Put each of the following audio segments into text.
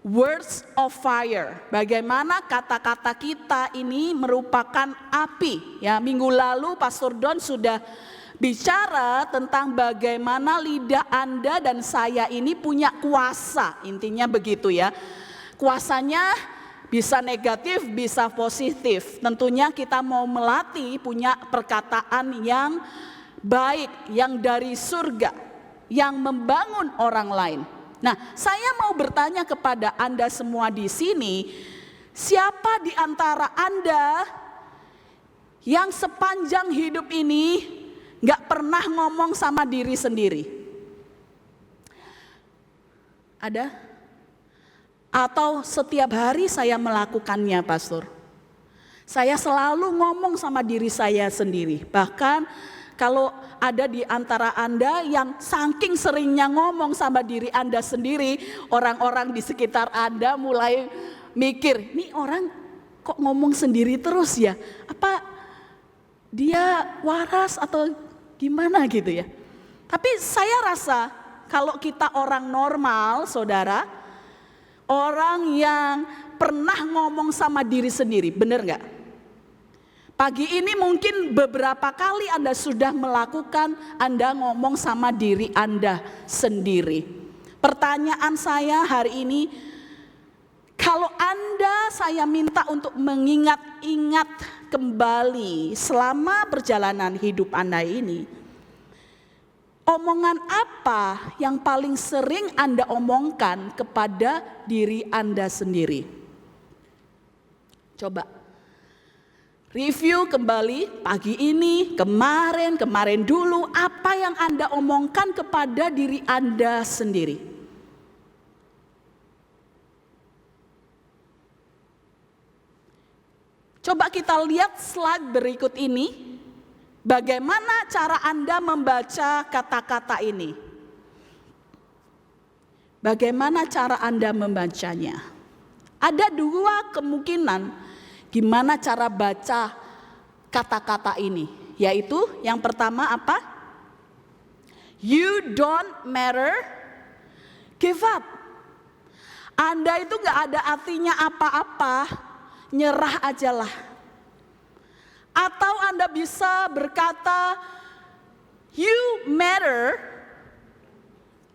words of fire. Bagaimana kata-kata kita ini merupakan api. Ya, minggu lalu Pastor Don sudah bicara tentang bagaimana lidah Anda dan saya ini punya kuasa. Intinya begitu ya. Kuasanya bisa negatif, bisa positif. Tentunya kita mau melatih punya perkataan yang baik, yang dari surga, yang membangun orang lain. Nah, saya mau bertanya kepada Anda semua di sini, siapa di antara Anda yang sepanjang hidup ini gak pernah ngomong sama diri sendiri? Ada? Atau setiap hari saya melakukannya, Pastor? Saya selalu ngomong sama diri saya sendiri. Bahkan kalau ada di antara Anda yang saking seringnya ngomong sama diri Anda sendiri, orang-orang di sekitar Anda mulai mikir, nih orang kok ngomong sendiri terus ya? Apa dia waras atau gimana gitu ya? Tapi saya rasa kalau kita orang normal, saudara, orang yang pernah ngomong sama diri sendiri, benar gak? Pagi ini mungkin beberapa kali Anda sudah melakukan, Anda ngomong sama diri Anda sendiri. Pertanyaan saya hari ini, kalau saya minta untuk mengingat-ingat kembali selama perjalanan hidup Anda ini, omongan apa yang paling sering Anda omongkan kepada diri Anda sendiri? Coba review kembali pagi ini, kemarin dulu, apa yang Anda omongkan kepada diri Anda sendiri. Coba kita lihat slide berikut ini. Bagaimana cara Anda membaca kata-kata ini? Bagaimana cara Anda membacanya? Ada dua kemungkinan gimana cara baca kata-kata ini, yaitu yang pertama apa? You don't matter, give up. Anda itu gak ada artinya apa-apa, nyerah ajalah. Atau Anda bisa berkata, you matter,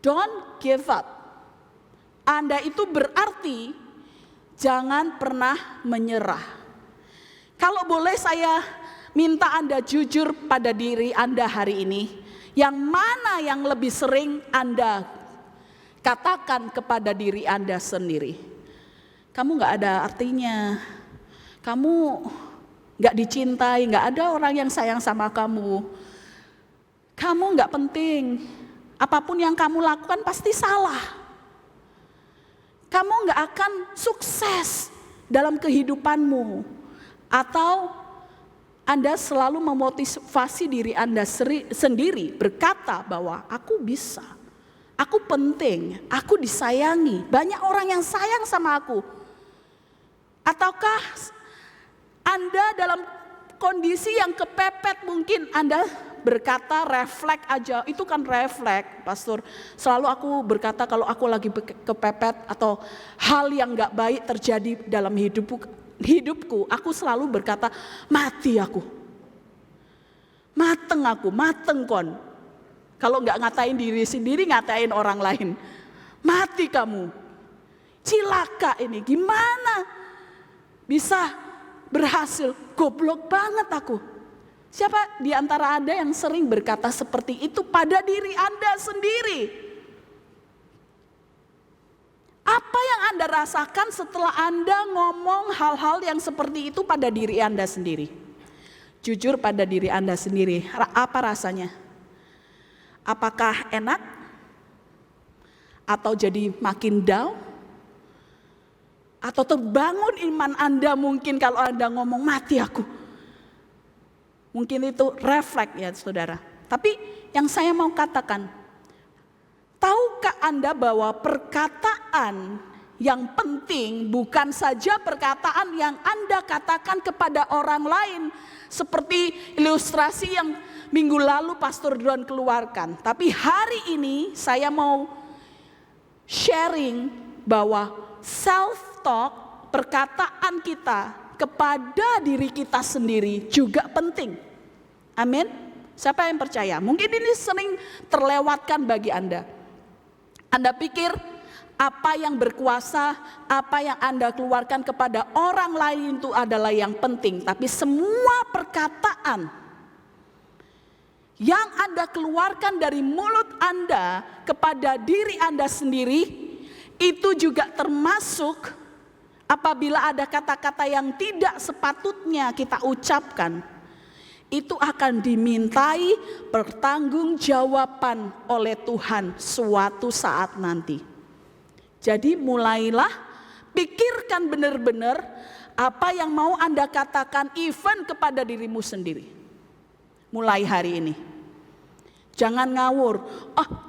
don't give up. Anda itu berarti jangan pernah menyerah. Kalau boleh saya minta Anda jujur pada diri Anda hari ini, yang mana yang lebih sering Anda katakan kepada diri Anda sendiri? Kamu gak ada artinya, kamu gak dicintai, gak ada orang yang sayang sama kamu gak penting, apapun yang kamu lakukan pasti salah, kamu gak akan sukses dalam kehidupanmu. Atau Anda selalu memotivasi diri Anda sendiri berkata bahwa aku bisa, aku penting, aku disayangi, banyak orang yang sayang sama aku. Ataukah Anda dalam kondisi yang kepepet, mungkin Anda berkata refleks aja, itu kan refleks, Pastor. Selalu aku berkata kalau aku lagi kepepet atau hal yang gak baik terjadi dalam hidupku, aku selalu berkata, mati aku. Mateng kon. Kalau nggak ngatain diri sendiri, ngatain orang lain. Mati kamu. Cilaka ini, gimana bisa berhasil? Goblok banget aku. Siapa di antara Anda yang sering berkata seperti itu pada diri Anda sendiri? Apa yang Anda rasakan setelah Anda ngomong hal-hal yang seperti itu pada diri Anda sendiri? Jujur pada diri Anda sendiri, apa rasanya? Apakah enak? Atau jadi makin down? Atau terbangun iman Anda mungkin kalau Anda ngomong mati aku? Mungkin itu refleks ya saudara. Tapi yang saya mau katakan, tahukah Anda bahwa perkataan yang penting bukan saja perkataan yang Anda katakan kepada orang lain, seperti ilustrasi yang minggu lalu Pastor Don keluarkan. Tapi hari ini saya mau sharing bahwa self-talk, perkataan kita kepada diri kita sendiri juga penting. Amin. Siapa yang percaya? Mungkin ini sering terlewatkan bagi Anda. Anda pikir apa yang berkuasa, apa yang Anda keluarkan kepada orang lain itu adalah yang penting. Tapi semua perkataan yang Anda keluarkan dari mulut Anda kepada diri Anda sendiri, itu juga termasuk apabila ada kata-kata yang tidak sepatutnya kita ucapkan, itu akan dimintai pertanggungjawaban oleh Tuhan suatu saat nanti. Jadi mulailah pikirkan benar-benar apa yang mau Anda katakan even kepada dirimu sendiri. Mulai hari ini. Jangan ngawur.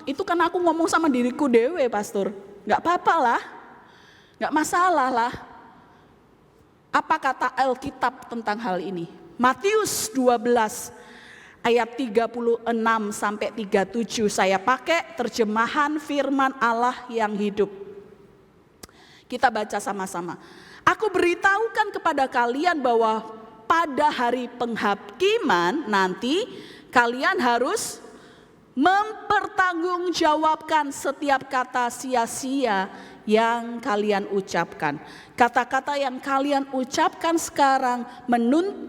Itu kan aku ngomong sama diriku dewe, pastor. Gak apa-apa lah. Gak masalah lah. Apa kata Alkitab tentang hal ini? Matius 12 ayat 36 sampai 37. Saya pakai terjemahan firman Allah yang hidup. Kita baca sama-sama. Aku beritahukan kepada kalian bahwa pada hari penghakiman nanti kalian harus mempertanggungjawabkan setiap kata sia-sia yang kalian ucapkan. Kata-kata yang kalian ucapkan sekarang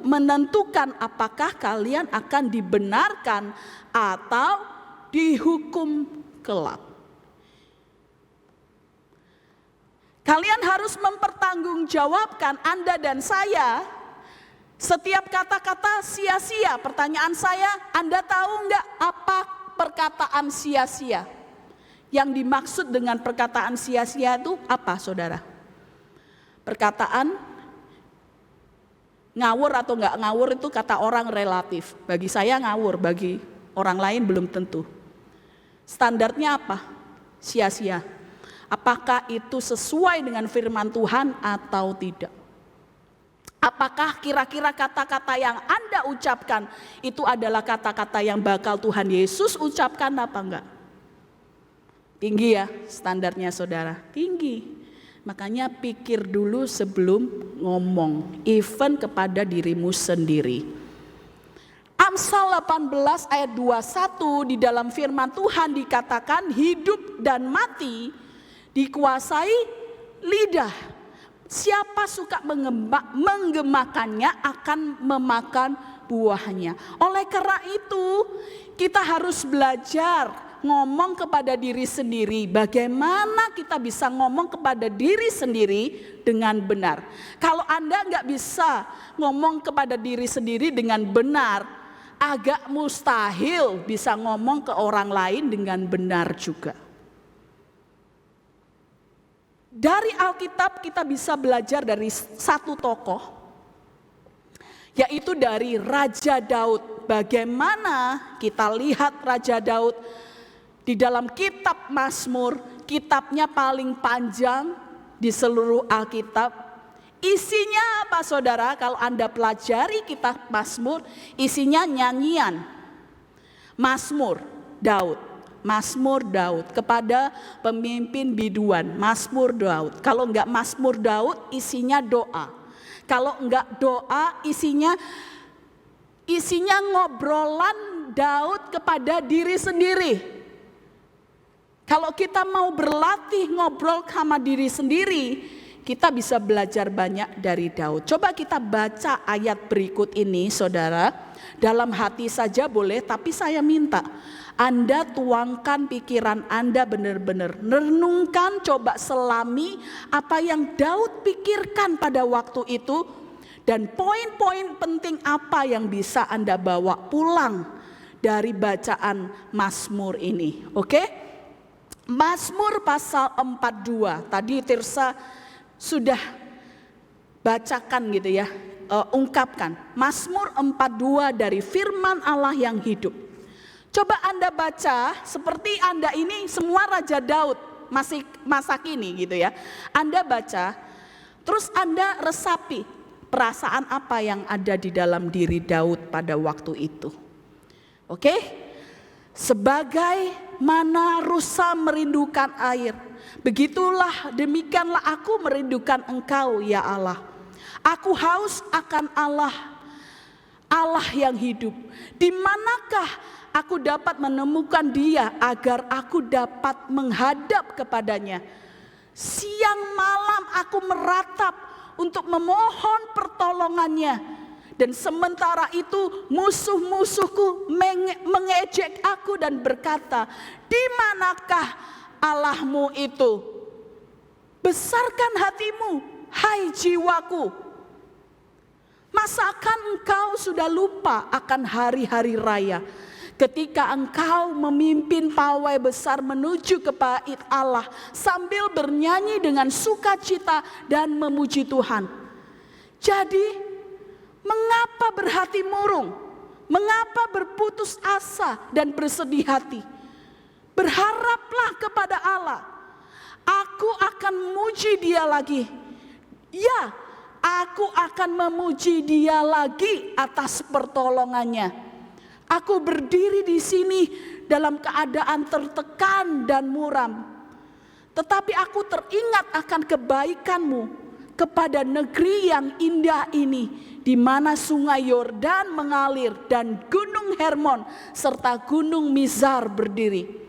menentukan apakah kalian akan dibenarkan atau dihukum kelak. Kalian harus mempertanggungjawabkan, Anda dan saya, setiap kata-kata sia-sia. Pertanyaan saya, Anda tahu enggak apa perkataan sia-sia? Yang dimaksud dengan perkataan sia-sia itu apa, saudara? Perkataan ngawur atau enggak ngawur itu kata orang relatif. Bagi saya ngawur, bagi orang lain belum tentu. Standarnya apa? Sia-sia. Apakah itu sesuai dengan firman Tuhan atau tidak? Apakah kira-kira kata-kata yang Anda ucapkan itu adalah kata-kata yang bakal Tuhan Yesus ucapkan apa enggak? Tinggi ya standarnya, saudara, tinggi. Makanya pikir dulu sebelum ngomong, even kepada dirimu sendiri. Amsal 18 ayat 21 di dalam firman Tuhan dikatakan hidup dan mati dikuasai lidah. Siapa suka menggemakannya akan memakan buahnya. Oleh karena itu kita harus belajar ngomong kepada diri sendiri. Bagaimana kita bisa ngomong kepada diri sendiri dengan benar. Kalau Anda nggak bisa ngomong kepada diri sendiri dengan benar, agak mustahil bisa ngomong ke orang lain dengan benar juga. Dari Alkitab kita bisa belajar dari satu tokoh, yaitu dari Raja Daud. Bagaimana kita lihat Raja Daud di dalam kitab Mazmur, kitabnya paling panjang di seluruh Alkitab. Isinya apa, saudara? Kalau Anda pelajari kitab Mazmur, isinya nyanyian. Mazmur Daud. Mazmur Daud kepada pemimpin biduan, Mazmur Daud. Kalau enggak Mazmur Daud, isinya doa. Kalau enggak doa, isinya ngobrolan Daud kepada diri sendiri. Kalau kita mau berlatih ngobrol sama diri sendiri, kita bisa belajar banyak dari Daud. Coba kita baca ayat berikut ini, saudara. Dalam hati saja boleh, tapi saya minta Anda tuangkan pikiran Anda benar-benar. Renungkan, coba selami apa yang Daud pikirkan pada waktu itu. Dan poin-poin penting apa yang bisa Anda bawa pulang dari bacaan Mazmur ini. Oke? Mazmur pasal 42. Tadi Tirsa sudah bacakan gitu ya. Ungkapkan. Mazmur 42 dari firman Allah yang hidup. Coba Anda baca seperti Anda ini semua Raja Daud masih masa kini gitu ya. Anda baca, terus Anda resapi perasaan apa yang ada di dalam diri Daud pada waktu itu. Oke? Sebagai mana rusa merindukan air, begitulah demikianlah aku merindukan Engkau ya Allah. Aku haus akan Allah, Allah yang hidup. Di manakah aku dapat menemukan Dia agar aku dapat menghadap kepadanya? Siang malam aku meratap untuk memohon pertolongannya. Dan sementara itu musuh-musuhku mengejek aku dan berkata, di manakah Allahmu itu? Besarkan hatimu, hai jiwaku. Masakan engkau sudah lupa akan hari-hari raya, ketika engkau memimpin pawai besar menuju ke bait Allah sambil bernyanyi dengan sukacita dan memuji Tuhan. Jadi, mengapa berhati murung? Mengapa berputus asa dan bersedih hati? Berharaplah kepada Allah. Aku akan memuji Dia lagi. Ya, aku akan memuji Dia lagi atas pertolongannya. Aku berdiri di sini dalam keadaan tertekan dan muram. Tetapi aku teringat akan kebaikan-Mu kepada negeri yang indah ini, di mana sungai Yordan mengalir dan gunung Hermon serta gunung Mizar berdiri.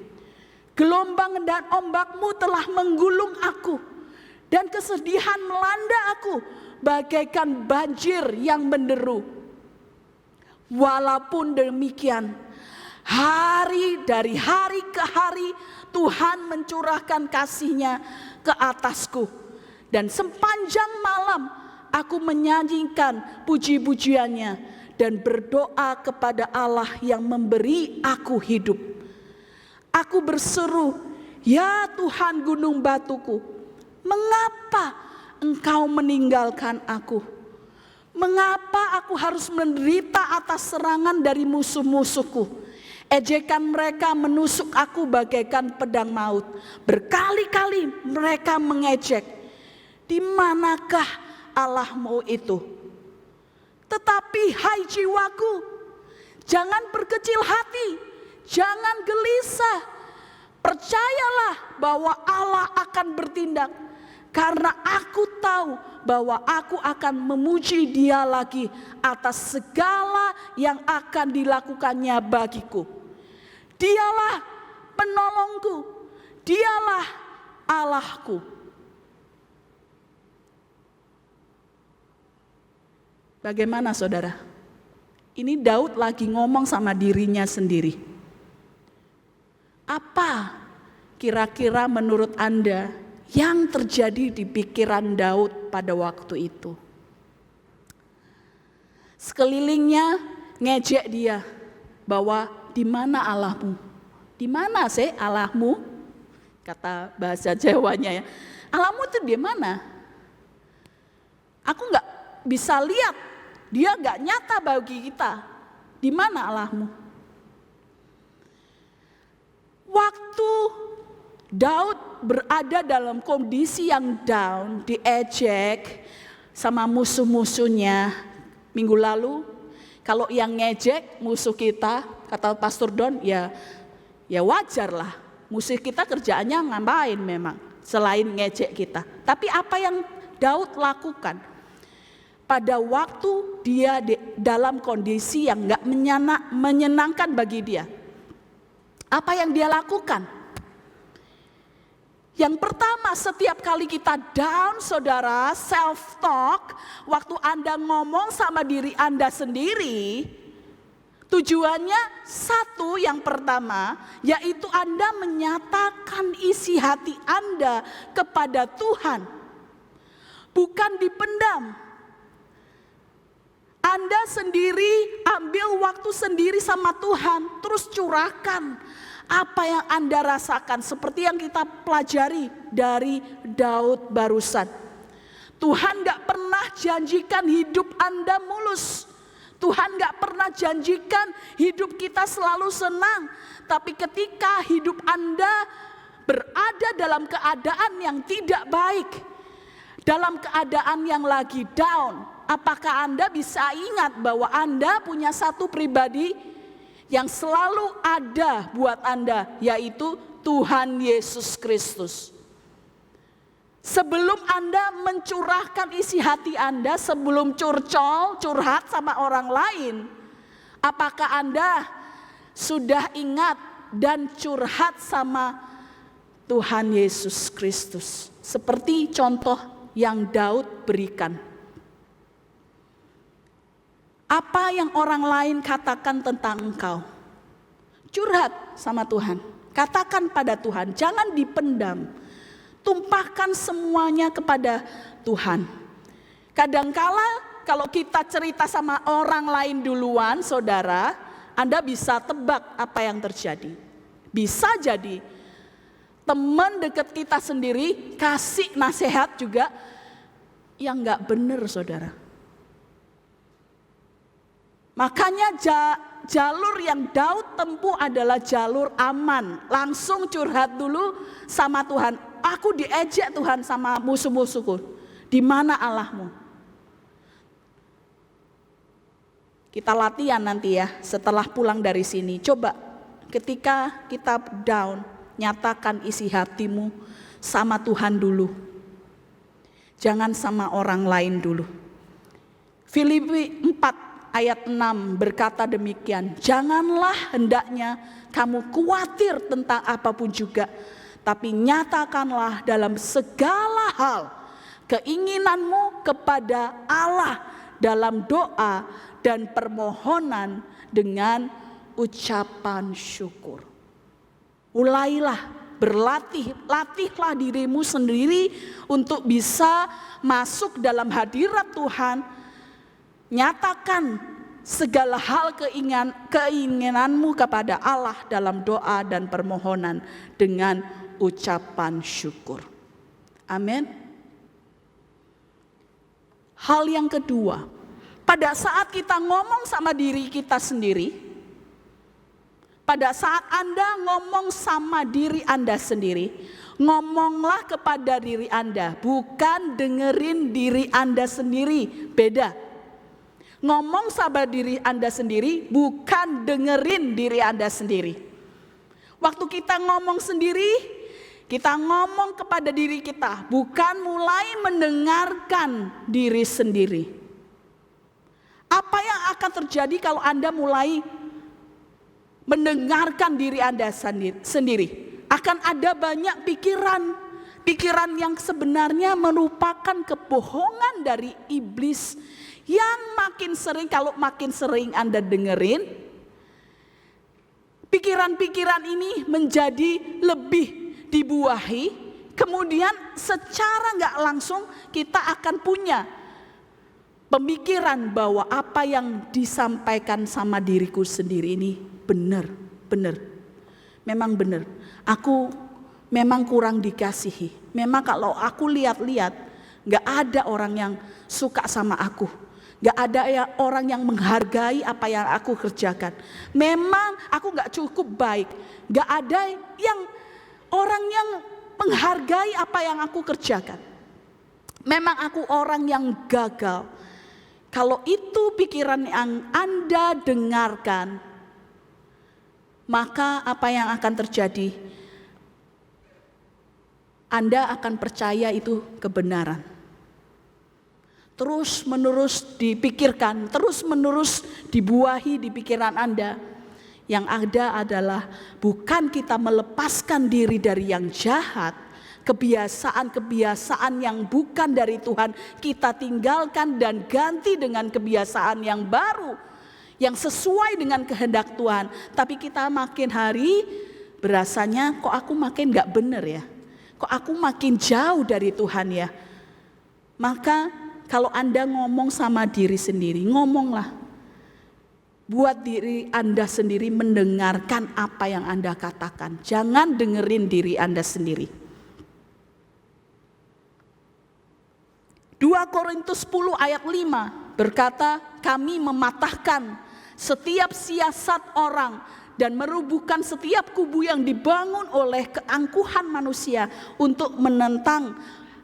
Gelombang dan ombak-Mu telah menggulung aku, dan kesedihan melanda aku bagaikan banjir yang menderu. Walaupun demikian, hari dari hari ke hari Tuhan mencurahkan kasih-Nya ke atasku. Dan sepanjang malam aku menyanyikan puji-pujiannya dan berdoa kepada Allah yang memberi aku hidup. Aku berseru, ya Tuhan gunung batuku, mengapa Engkau meninggalkan aku? Mengapa aku harus menderita atas serangan dari musuh-musuhku? Ejekan mereka menusuk aku bagaikan pedang maut. Berkali-kali mereka mengejek. Di manakah Allahmu itu? Tetapi hai jiwaku, jangan berkecil hati, jangan gelisah. Percayalah bahwa Allah akan bertindak. Karena aku tahu bahwa aku akan memuji Dia lagi atas segala yang akan dilakukannya bagiku. Dialah penolongku, Dialah Allahku. Bagaimana saudara? Ini Daud lagi ngomong sama dirinya sendiri. Apa kira-kira menurut Anda yang terjadi di pikiran Daud pada waktu itu? Sekelilingnya ngejek dia bahwa di mana Allahmu? Di mana sih Allahmu? Kata bahasa Jawanya ya. Allahmu itu di mana? Aku nggak bisa lihat. Dia gak nyata bagi kita. Di mana Allahmu? Waktu Daud berada dalam kondisi yang down, diejek sama musuh-musuhnya. Minggu lalu, kalau yang ngejek musuh kita, kata Pastor Don, ya wajar lah. Musuh kita kerjaannya ngapain memang, selain ngejek kita. Tapi apa yang Daud lakukan? Pada waktu dia dalam kondisi yang gak menyenangkan bagi dia. Apa yang dia lakukan? Yang pertama, setiap kali kita down saudara, self talk, waktu Anda ngomong sama diri Anda sendiri, tujuannya satu, yang pertama, yaitu Anda menyatakan isi hati Anda kepada Tuhan. Bukan dipendam. Anda sendiri ambil waktu sendiri sama Tuhan, terus curahkan apa yang Anda rasakan, seperti yang kita pelajari dari Daud barusan. Tuhan gak pernah janjikan hidup Anda mulus. Tuhan gak pernah janjikan hidup kita selalu senang. Tapi ketika hidup Anda berada dalam keadaan yang tidak baik, dalam keadaan yang lagi down, apakah Anda bisa ingat bahwa Anda punya satu pribadi yang selalu ada buat Anda, yaitu Tuhan Yesus Kristus. Sebelum Anda mencurahkan isi hati Anda, sebelum curhat sama orang lain, apakah Anda sudah ingat dan curhat sama Tuhan Yesus Kristus? Seperti contoh yang Daud berikan. Apa yang orang lain katakan tentang engkau? Curhat sama Tuhan. Katakan pada Tuhan, jangan dipendam. Tumpahkan semuanya kepada Tuhan. Kadangkala kalau kita cerita sama orang lain duluan, saudara, Anda bisa tebak apa yang terjadi. Bisa jadi teman dekat kita sendiri kasih nasihat juga yang gak benar, saudara. Makanya jalur yang Daud tempuh adalah jalur aman. Langsung curhat dulu sama Tuhan. Aku diejek Tuhan sama musuh-musuhku. Di mana Allahmu? Kita latihan nanti ya setelah pulang dari sini. Coba ketika kita down, nyatakan isi hatimu sama Tuhan dulu. Jangan sama orang lain dulu. Filipi 4 ayat 6 berkata demikian, janganlah hendaknya kamu khawatir tentang apapun juga, tapi nyatakanlah dalam segala hal keinginanmu kepada Allah dalam doa dan permohonan dengan ucapan syukur. Mulailah latihlah dirimu sendiri untuk bisa masuk dalam hadirat Tuhan. Nyatakan segala hal keinginanmu kepada Allah dalam doa dan permohonan dengan ucapan syukur. Amin. Hal yang kedua, pada saat kita ngomong sama diri kita sendiri, pada saat Anda ngomong sama diri Anda sendiri, ngomonglah kepada diri Anda, bukan dengerin diri Anda sendiri, beda. Ngomong sama diri Anda sendiri, bukan dengerin diri Anda sendiri. Waktu kita ngomong sendiri, kita ngomong kepada diri kita, bukan mulai mendengarkan diri sendiri. Apa yang akan terjadi kalau Anda mulai mendengarkan diri Anda sendiri? Akan ada banyak pikiran yang sebenarnya merupakan kebohongan dari iblis. Yang makin sering Anda dengerin, pikiran-pikiran ini menjadi lebih dibuahi, kemudian secara gak langsung kita akan punya pemikiran bahwa apa yang disampaikan sama diriku sendiri ini benar. Memang benar, aku memang kurang dikasihi. Memang kalau aku lihat-lihat, gak ada orang yang suka sama aku. Gak ada orang yang menghargai apa yang aku kerjakan. Memang aku gak cukup baik. Gak ada orang yang menghargai apa yang aku kerjakan. Memang aku orang yang gagal. Kalau itu pikiran yang Anda dengarkan, maka apa yang akan terjadi? Anda akan percaya itu kebenaran. Terus menerus dipikirkan, terus menerus dibuahi di pikiran Anda. Yang ada adalah bukan kita melepaskan diri dari yang jahat, kebiasaan-kebiasaan yang bukan dari Tuhan kita tinggalkan dan ganti dengan kebiasaan yang baru, yang sesuai dengan kehendak Tuhan. Tapi kita makin hari berasanya kok aku makin gak bener ya, kok aku makin jauh dari Tuhan ya. Maka kalau Anda ngomong sama diri sendiri, ngomonglah. Buat diri Anda sendiri mendengarkan apa yang Anda katakan. Jangan dengerin diri Anda sendiri. 2 Korintus 10 ayat 5 berkata, kami mematahkan setiap siasat orang dan merubuhkan setiap kubu yang dibangun oleh keangkuhan manusia untuk menentang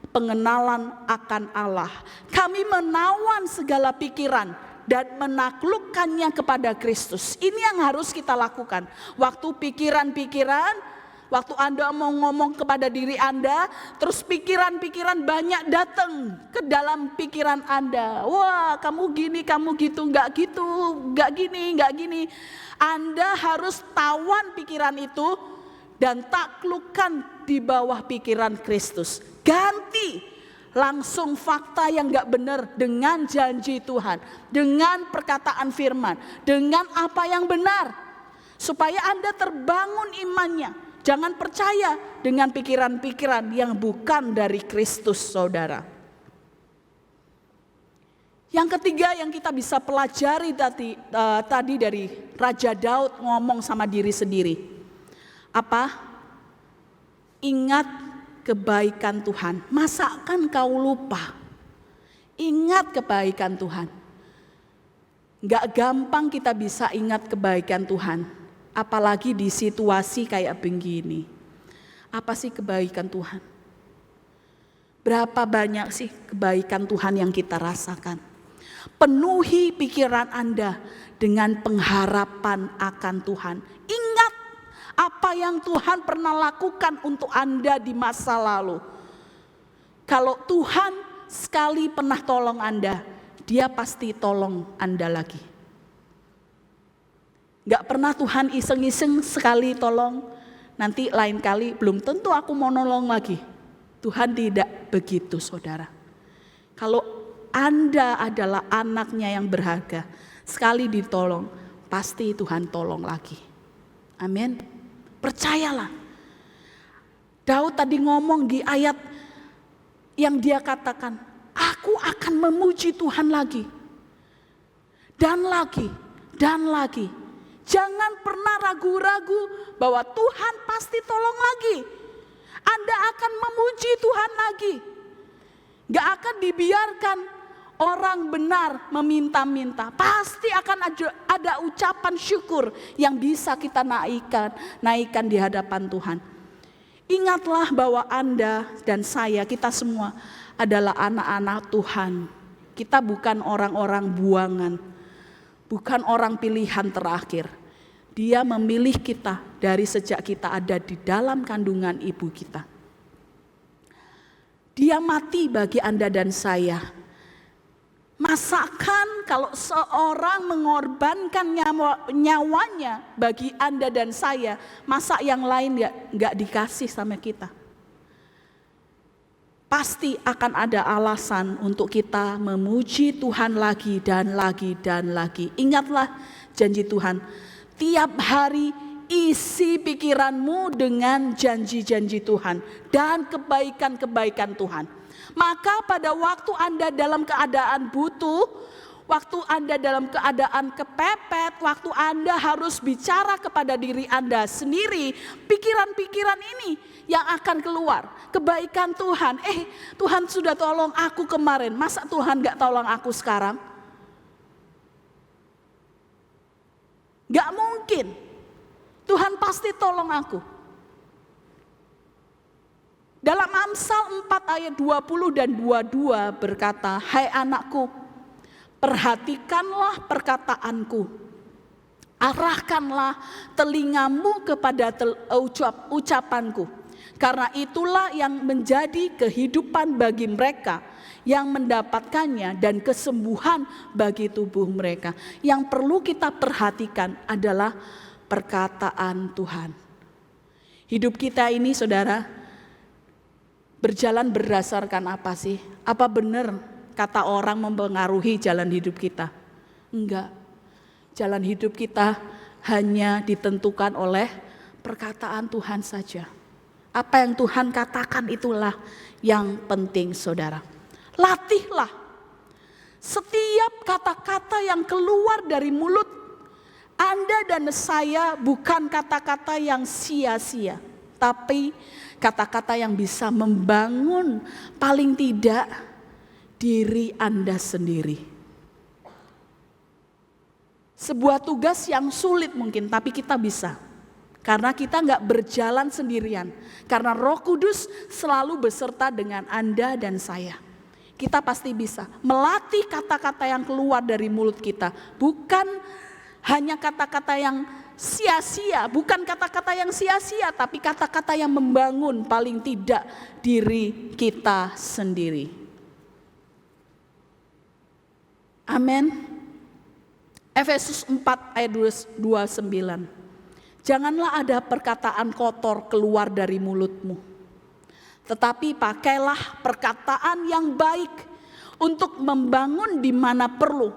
pengenalan akan Allah. Kami menawan segala pikiran dan menaklukkannya kepada Kristus. Ini yang harus kita lakukan. Waktu waktu Anda mau ngomong kepada diri Anda, terus pikiran-pikiran banyak datang ke dalam pikiran Anda. Wah, kamu gini, kamu gitu, nggak gini. Anda harus tawan pikiran itu dan taklukkan di bawah pikiran Kristus. Ganti langsung fakta yang gak benar dengan janji Tuhan, dengan perkataan firman, dengan apa yang benar. Supaya Anda terbangun imannya. Jangan percaya dengan pikiran-pikiran yang bukan dari Kristus, saudara. Yang ketiga yang kita bisa pelajari tadi dari Raja Daud ngomong sama diri sendiri. Apa? Ingat kebaikan Tuhan. Masakan kau lupa? Ingat kebaikan Tuhan. Gak gampang kita bisa ingat kebaikan Tuhan. Apalagi di situasi kayak begini. Apa sih kebaikan Tuhan? Berapa banyak sih kebaikan Tuhan yang kita rasakan? Penuhi pikiran Anda dengan pengharapan akan Tuhan. Ingat apa yang Tuhan pernah lakukan untuk Anda di masa lalu. Kalau Tuhan sekali pernah tolong Anda, Dia pasti tolong Anda lagi. Gak pernah Tuhan iseng-iseng sekali tolong, nanti lain kali belum tentu aku mau nolong lagi. Tuhan tidak begitu, saudara. Kalau Anda adalah anaknya yang berharga, sekali ditolong, pasti Tuhan tolong lagi. Amin. Percayalah. Daud tadi ngomong di ayat yang dia katakan, aku akan memuji Tuhan lagi. Dan lagi, dan lagi. Jangan pernah ragu-ragu bahwa Tuhan pasti tolong lagi. Anda akan memuji Tuhan lagi. Gak akan dibiarkan orang benar meminta-minta. Pasti akan ada ucapan syukur yang bisa kita naikkan di hadapan Tuhan. Ingatlah bahwa Anda dan saya, kita semua adalah anak-anak Tuhan. Kita bukan orang-orang buangan, bukan orang pilihan terakhir. Dia memilih kita dari sejak kita ada di dalam kandungan ibu kita. Dia mati bagi Anda dan saya. Masakan kalau seorang mengorbankan nyawanya bagi Anda dan saya, masa yang lain gak dikasih sama kita? Pasti akan ada alasan untuk kita memuji Tuhan lagi dan lagi dan lagi. Ingatlah janji Tuhan, tiap hari isi pikiranmu dengan janji-janji Tuhan dan kebaikan-kebaikan Tuhan. Maka pada waktu Anda dalam keadaan butuh, waktu Anda dalam keadaan kepepet, waktu Anda harus bicara kepada diri Anda sendiri, pikiran-pikiran ini yang akan keluar. Kebaikan Tuhan, Tuhan sudah tolong aku kemarin, masa Tuhan gak tolong aku sekarang? Gak mungkin, Tuhan pasti tolong aku. Dalam Amsal 4 ayat 20 dan 22 berkata, hai anakku, perhatikanlah perkataanku, arahkanlah telingamu kepada ucapanku. Karena itulah yang menjadi kehidupan bagi mereka yang mendapatkannya dan kesembuhan bagi tubuh mereka. Yang perlu kita perhatikan adalah perkataan Tuhan. Hidup kita ini, saudara, berjalan berdasarkan apa sih? Apa benar kata orang mempengaruhi jalan hidup kita? Enggak. Jalan hidup kita hanya ditentukan oleh perkataan Tuhan saja. Apa yang Tuhan katakan itulah yang penting, saudara. Latihlah setiap kata-kata yang keluar dari mulut Anda dan saya, bukan kata-kata yang sia-sia, tapi kata-kata yang bisa membangun paling tidak diri Anda sendiri. Sebuah tugas yang sulit mungkin, tapi kita bisa. Karena kita gak berjalan sendirian. Karena Roh Kudus selalu beserta dengan Anda dan saya. Kita pasti bisa melatih kata-kata yang keluar dari mulut kita. Bukan hanya kata-kata yang sia-sia, bukan kata-kata yang sia-sia, tapi kata-kata yang membangun paling tidak diri kita sendiri. Amin. Efesus 4 ayat 29. Janganlah ada perkataan kotor keluar dari mulutmu, tetapi pakailah perkataan yang baik untuk membangun di mana perlu,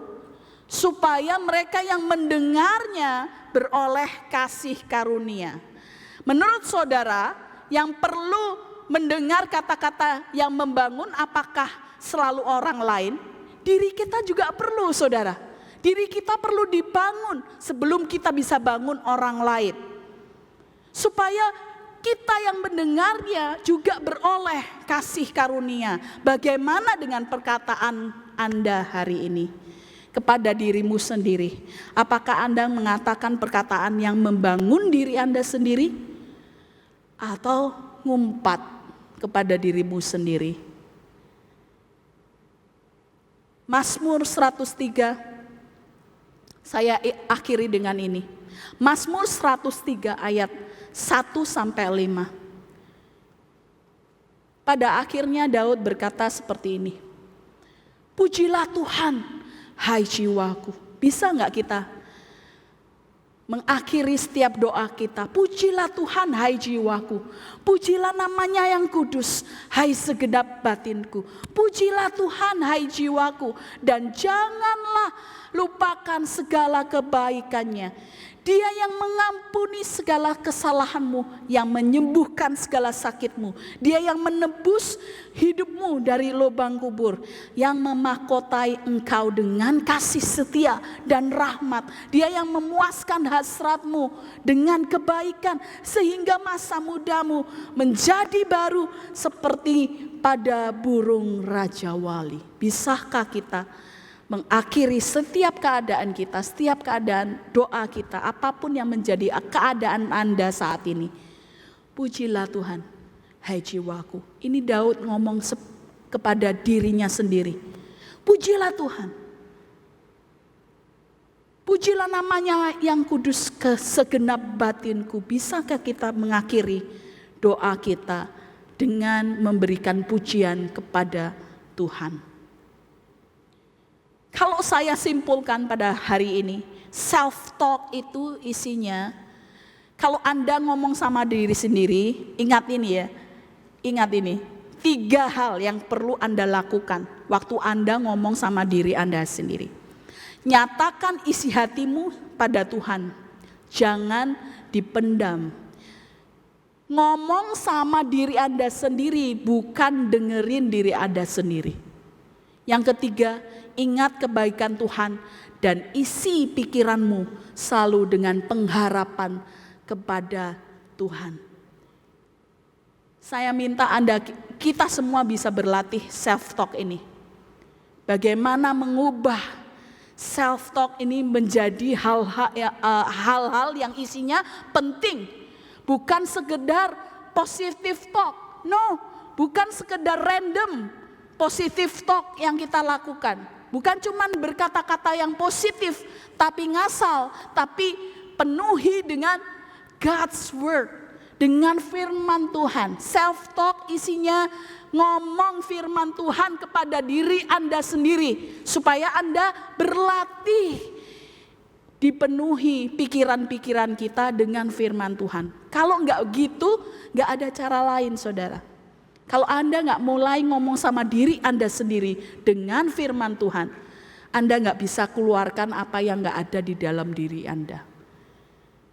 supaya mereka yang mendengarnya beroleh kasih karunia. Menurut saudara, yang perlu mendengar kata-kata yang membangun apakah selalu orang lain? Diri kita juga perlu, saudara. Diri kita perlu dibangun sebelum kita bisa bangun orang lain. Supaya kita yang mendengarnya juga beroleh kasih karunia. Bagaimana dengan perkataan Anda hari ini kepada dirimu sendiri? Apakah Anda mengatakan perkataan yang membangun diri Anda sendiri, atau ngumpat kepada dirimu sendiri? Mazmur 103, saya akhiri dengan ini. Mazmur 103 ayat 1-5. Pada akhirnya Daud berkata seperti ini. Pujilah Tuhan, hai jiwaku. Bisa gak kita mengakhiri setiap doa kita? Pujilah Tuhan, hai jiwaku. Pujilah namanya yang kudus, hai segenap batinku. Pujilah Tuhan, hai jiwaku. Dan janganlah lupakan segala kebaikannya. Dia yang mengampuni segala kesalahanmu, yang menyembuhkan segala sakitmu. Dia yang menebus hidupmu dari lubang kubur, yang memahkotai engkau dengan kasih setia dan rahmat. Dia yang memuaskan hasratmu dengan kebaikan, sehingga masa mudamu menjadi baru seperti pada burung raja wali. Bisakah kita mengakhiri setiap keadaan kita, setiap keadaan doa kita, apapun yang menjadi keadaan Anda saat ini? Pujilah Tuhan, hai jiwaku. Ini Daud ngomong kepada dirinya sendiri. Pujilah Tuhan. Pujilah namanya yang kudus ke segenap batinku. Bisakah kita mengakhiri doa kita dengan memberikan pujian kepada Tuhan? Kalau saya simpulkan pada hari ini, self-talk itu isinya, kalau Anda ngomong sama diri sendiri, ingat ini ya, ingat ini, 3 hal yang perlu Anda lakukan waktu Anda ngomong sama diri Anda sendiri. Nyatakan isi hatimu pada Tuhan, jangan dipendam. Ngomong sama diri Anda sendiri, bukan dengerin diri Anda sendiri. Yang ketiga, ingat kebaikan Tuhan dan isi pikiranmu selalu dengan pengharapan kepada Tuhan. Saya minta Anda, kita semua bisa berlatih self-talk ini. Bagaimana mengubah self-talk ini menjadi hal-hal yang isinya penting. Bukan sekedar positive talk. No, bukan sekedar random positive talk yang kita lakukan. Bukan cuma berkata-kata yang positif, tapi ngasal, tapi penuhi dengan God's word, dengan firman Tuhan. Self-talk isinya ngomong firman Tuhan kepada diri Anda sendiri, supaya Anda berlatih dipenuhi pikiran-pikiran kita dengan firman Tuhan. Kalau enggak gitu, enggak ada cara lain, saudara. Kalau Anda nggak mulai ngomong sama diri Anda sendiri dengan firman Tuhan, Anda nggak bisa keluarkan apa yang nggak ada di dalam diri Anda.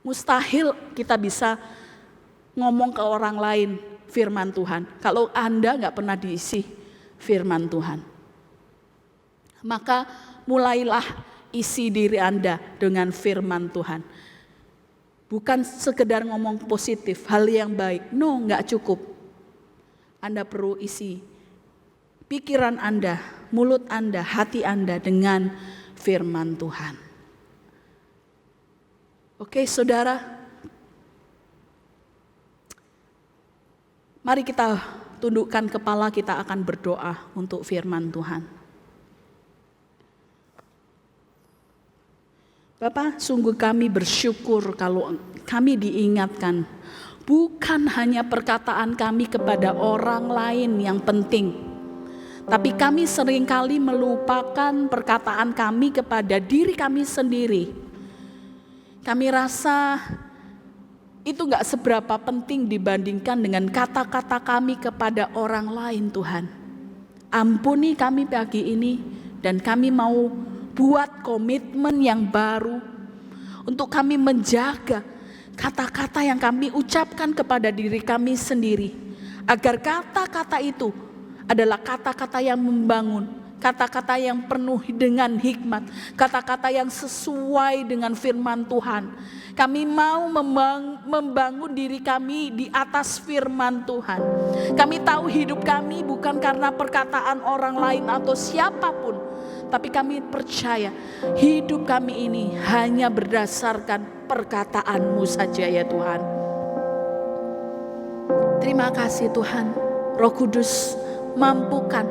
Mustahil kita bisa ngomong ke orang lain firman Tuhan kalau Anda nggak pernah diisi firman Tuhan. Maka mulailah isi diri Anda dengan firman Tuhan. Bukan sekedar ngomong positif, hal yang baik. No, nggak cukup. Anda perlu isi pikiran Anda, mulut Anda, hati Anda dengan firman Tuhan. Oke, saudara. Mari kita tundukkan kepala, kita akan berdoa untuk firman Tuhan. Bapak, sungguh kami bersyukur kalau kami diingatkan bukan hanya perkataan kami kepada orang lain yang penting, tapi kami seringkali melupakan perkataan kami kepada diri kami sendiri. Kami rasa itu gak seberapa penting dibandingkan dengan kata-kata kami kepada orang lain. Tuhan, ampuni kami pagi ini, dan kami mau buat komitmen yang baru untuk kami menjaga kata-kata yang kami ucapkan kepada diri kami sendiri, agar kata-kata itu adalah kata-kata yang membangun, kata-kata yang penuh dengan hikmat, kata-kata yang sesuai dengan firman Tuhan. Kami mau membangun diri kami di atas firman Tuhan. Kami tahu hidup kami bukan karena perkataan orang lain atau siapapun, tapi kami percaya hidup kami ini hanya berdasarkan perkataan-Mu saja ya Tuhan. Terima kasih Tuhan. Roh Kudus, mampukan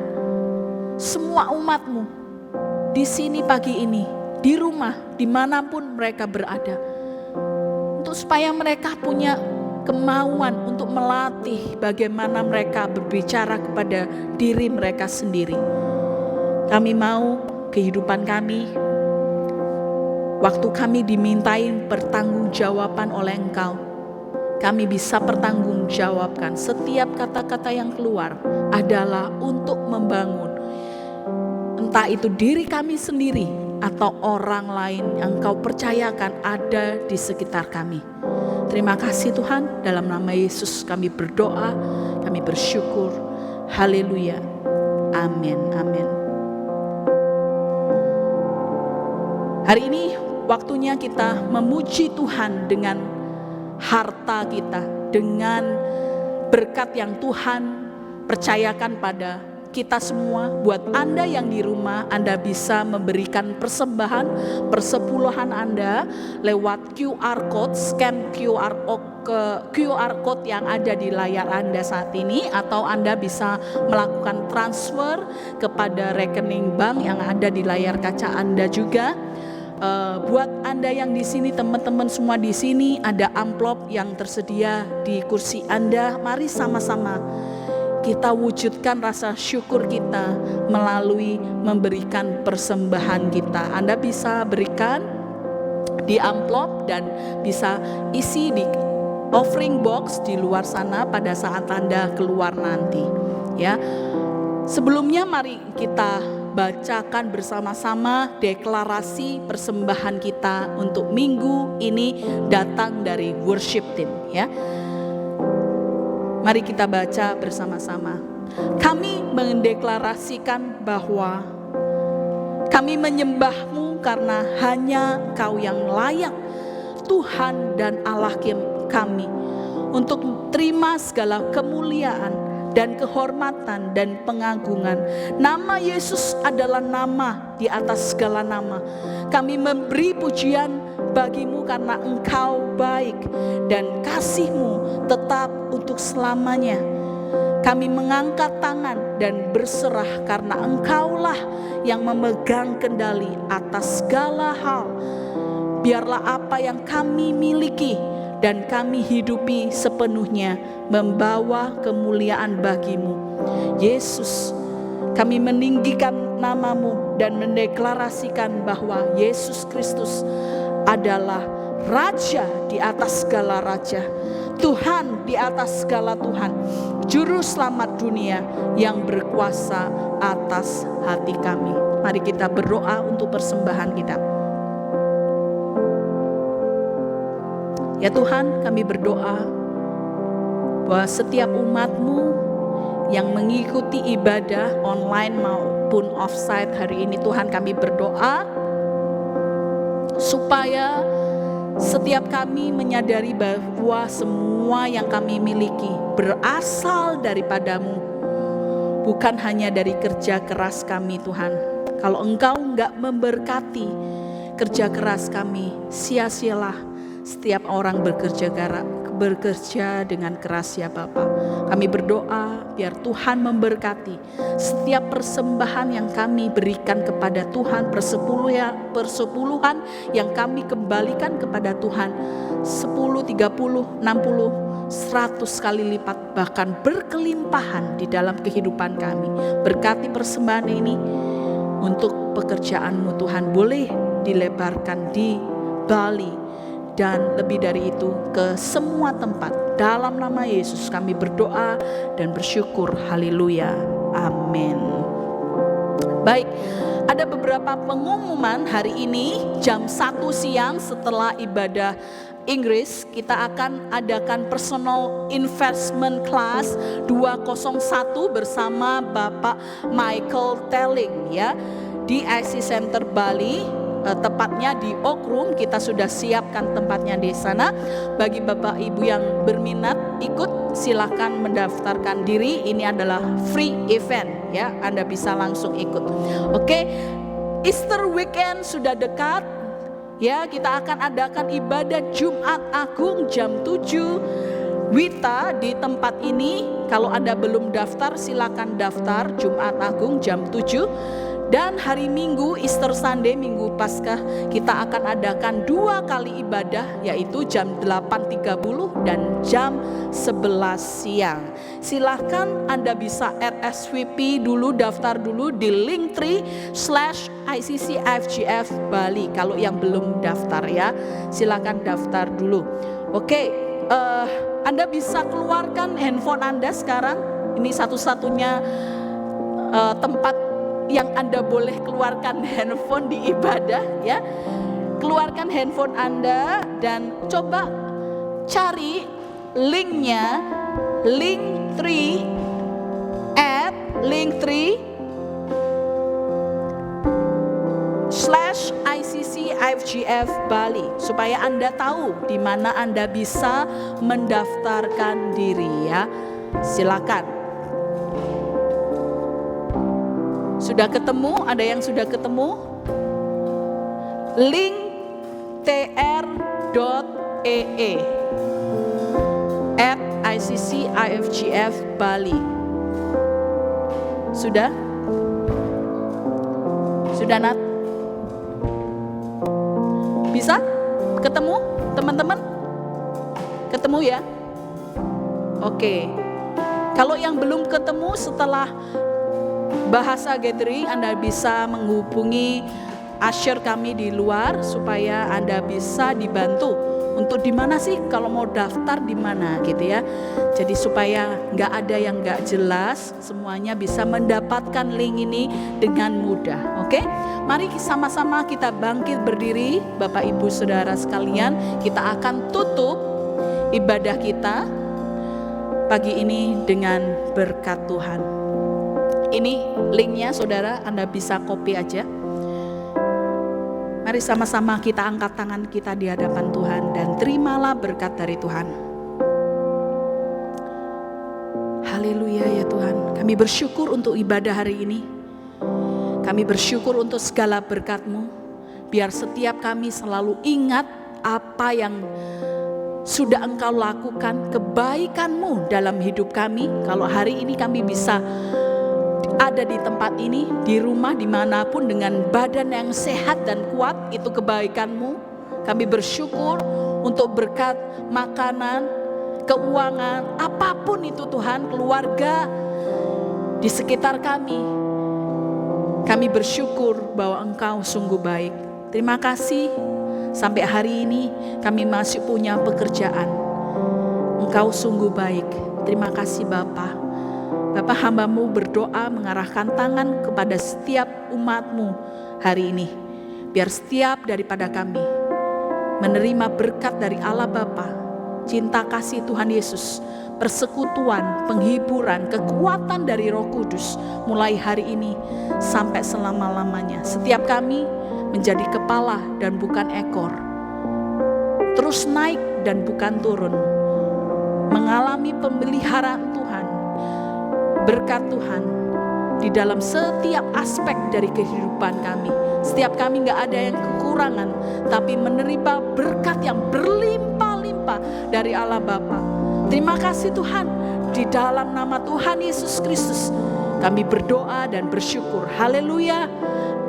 semua umat-Mu di sini pagi ini, di rumah, dimanapun mereka berada, untuk supaya mereka punya kemauan untuk melatih bagaimana mereka berbicara kepada diri mereka sendiri. Kami mau kehidupan kami, waktu kami dimintain pertanggungjawaban oleh Engkau, kami bisa pertanggungjawabkan setiap kata-kata yang keluar adalah untuk membangun, entah itu diri kami sendiri atau orang lain yang Engkau percayakan ada di sekitar kami. Terima kasih Tuhan, dalam nama Yesus kami berdoa, kami bersyukur. Haleluya. Amin. Amin. Hari ini waktunya kita memuji Tuhan dengan harta kita, dengan berkat yang Tuhan percayakan pada kita semua. Buat Anda yang di rumah, Anda bisa memberikan persembahan persepuluhan Anda lewat QR code, scan QR code yang ada di layar Anda saat ini, atau Anda bisa melakukan transfer kepada rekening bank yang ada di layar kaca Anda juga. Buat Anda yang di sini, teman-teman semua di sini, ada amplop yang tersedia di kursi Anda. Mari sama-sama kita wujudkan rasa syukur kita melalui memberikan persembahan kita. Anda bisa berikan di amplop dan bisa isi di offering box di luar sana pada saat Anda keluar nanti. Ya, sebelumnya mari kita bacakan bersama-sama deklarasi persembahan kita untuk minggu ini datang dari worship team ya. Mari kita baca bersama-sama. Kami mendeklarasikan bahwa kami menyembah-Mu karena hanya Engkau yang layak, Tuhan dan Allah kami, untuk terima segala kemuliaan dan kehormatan dan pengagungan. Nama Yesus adalah nama di atas segala nama. Kami memberi pujian bagi-Mu karena Engkau baik dan kasih-Mu tetap untuk selamanya. Kami mengangkat tangan dan berserah karena Engkaulah yang memegang kendali atas segala hal. Biarlah apa yang kami miliki dan kami hidupi sepenuhnya membawa kemuliaan bagi-Mu. Yesus, kami meninggikan nama-Mu dan mendeklarasikan bahwa Yesus Kristus adalah Raja di atas segala raja, Tuhan di atas segala Tuhan, Juru Selamat dunia yang berkuasa atas hati kami. Mari kita berdoa untuk persembahan kita. Ya Tuhan, kami berdoa bahwa setiap umat-Mu yang mengikuti ibadah online maupun offsite hari ini, Tuhan, kami berdoa supaya setiap kami menyadari bahwa semua yang kami miliki berasal daripada-Mu, bukan hanya dari kerja keras kami Tuhan. Kalau Engkau enggak memberkati kerja keras kami, sia-sialah setiap orang bekerja dengan keras ya Bapa. Kami berdoa biar Tuhan memberkati setiap persembahan yang kami berikan kepada Tuhan, persepuluhan yang kami kembalikan kepada Tuhan, 10, 30, 60, 100 kali lipat, bahkan berkelimpahan di dalam kehidupan kami. Berkati persembahan ini untuk pekerjaan-Mu Tuhan, boleh dilebarkan di Bali dan lebih dari itu ke semua tempat. Dalam nama Yesus kami berdoa dan bersyukur. Haleluya. Amin. Baik, ada beberapa pengumuman hari ini jam 1 siang setelah ibadah Inggris. Kita akan adakan personal investment class 201 bersama Bapak Michael Telling ya, di IC Center Bali. Tepatnya di Oak Room. Kita sudah siapkan tempatnya di sana. Bagi Bapak Ibu yang berminat ikut, silakan mendaftarkan diri. Ini adalah free event ya, Anda bisa langsung ikut. Oke, Easter weekend sudah dekat ya. Kita akan adakan ibadah Jumat Agung jam 7 Wita di tempat ini. Kalau Anda belum daftar, silakan daftar. Jumat Agung jam 7. Dan hari Minggu, Easter Sunday, Minggu Paskah, kita akan adakan 2 kali ibadah, yaitu jam 8.30 dan jam 11 siang. Silahkan Anda bisa RSVP dulu, daftar dulu di linktree/ICCFGF Bali. Kalau yang belum daftar ya, silahkan daftar dulu. Oke, Anda bisa keluarkan handphone Anda sekarang. Ini satu-satunya tempat yang Anda boleh keluarkan handphone di ibadah ya. Keluarkan handphone Anda dan coba cari linknya, linktree/ICCFGF Bali, supaya Anda tahu di mana Anda bisa mendaftarkan diri ya. Silakan. Sudah ketemu? Ada yang sudah ketemu? Link tr.ee @ICCIFGF Bali. Sudah? Sudah Nat? Bisa? Ketemu teman-teman? Ketemu ya? Oke. Kalau yang belum ketemu setelah bahasa gathering, Anda bisa menghubungi usher kami di luar supaya Anda bisa dibantu untuk di mana sih kalau mau daftar di mana gitu ya. Jadi supaya nggak ada yang nggak jelas, semuanya bisa mendapatkan link ini dengan mudah. Oke, mari sama-sama kita bangkit berdiri, Bapak Ibu Saudara sekalian. Kita akan tutup ibadah kita pagi ini dengan berkat Tuhan. Ini linknya saudara, Anda bisa copy aja. Mari sama-sama kita angkat tangan kita di hadapan Tuhan dan terimalah berkat dari Tuhan. Haleluya ya Tuhan. Kami bersyukur untuk ibadah hari ini. Kami bersyukur untuk segala berkat-Mu. Biar setiap kami selalu ingat apa yang sudah Engkau lakukan, kebaikan-Mu dalam hidup kami. Kalau hari ini kami bisa ada di tempat ini, di rumah, dimanapun dengan badan yang sehat dan kuat, itu kebaikan-Mu. Kami bersyukur untuk berkat makanan, keuangan, apapun itu Tuhan, keluarga di sekitar kami. Kami bersyukur bahwa Engkau sungguh baik. Terima kasih sampai hari ini kami masih punya pekerjaan. Engkau sungguh baik. Terima kasih Bapa. Bapak, hamba-Mu berdoa mengarahkan tangan kepada setiap umat-Mu hari ini. Biar setiap daripada kami menerima berkat dari Allah Bapa, cinta kasih Tuhan Yesus, persekutuan, penghiburan, kekuatan dari Roh Kudus mulai hari ini sampai selama-lamanya. Setiap kami menjadi kepala dan bukan ekor, terus naik dan bukan turun, mengalami pemeliharaan Tuhan, berkat Tuhan di dalam setiap aspek dari kehidupan kami. Setiap kami gak ada yang kekurangan, tapi menerima berkat yang berlimpah-limpah dari Allah Bapa. Terima kasih Tuhan, Di dalam nama Tuhan Yesus Kristus kami berdoa dan bersyukur. Haleluya.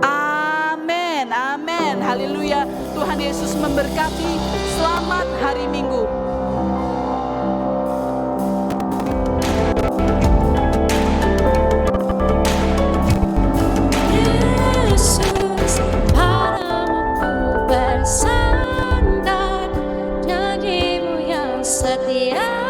Amin. Amin. Haleluya. Tuhan Yesus memberkati. Selamat hari Minggu. Yesus, padamu ku bersandar, janjimu yang setia.